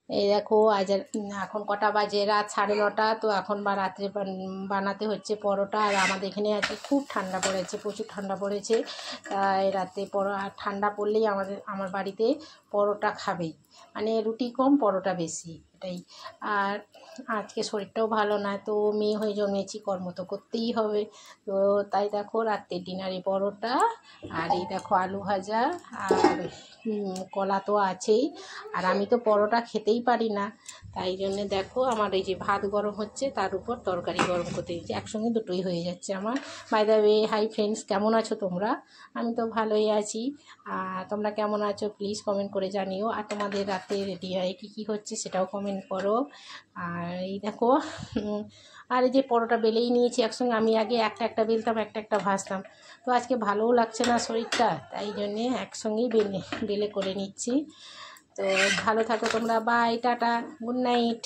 এই দেখো আজ এখন কটা বাজে, রাত 9:30। তো এখন বা রাত্রে বানাতে হচ্ছে পরোটা। আর আমাদের এখানে আজকে খুব ঠান্ডা পড়েছে, প্রচুর ঠান্ডা পড়েছে। তাই রাতে ঠান্ডা পড়লেই আমার বাড়িতে পরোটা খাবেই, মানে রুটি কম পরোটা বেশি, এটাই। আর আজকে শরীরটাও ভালো না, তো মেয়ে হয়ে জন্মেছি, কর্ম তো করতেই হবে। তো তাই দেখো রাত্রে ডিনারে পরোটা, আর এই দেখো আলু ভাজা, আর কলা তো আছেই। আর আমি তো পরোটা খেতেই পারি না, তাই জন্যে দেখো আমার এই যে ভাত গরম হচ্ছে, তার উপর তরকারি গরম করতে দিচ্ছি, একসঙ্গে দুটোই হয়ে যাচ্ছে আমার। By the way, hi friends, কেমন আছো তোমরা? আমি তো ভালোই আছি। আর তোমরা কেমন আছো প্লিজ কমেন্ট করে জানিও। আর তোমাদের রাতে ডিনারে কী কী হচ্ছে সেটাও কমেন্ট করো। আর এই দেখো আর এই যে পরোটা বেলেই নিয়েছি একসঙ্গে। আমি আগে একটা একটা বেলতাম, একটা একটা ভাজতাম, তো আজকে ভালোও লাগছে না শরীরটা, তাই জন্যে একসঙ্গেই বেলে করে নিচ্ছি। তো ভালো থাকো তোমরা, বাই, টাটা, গুড নাইট।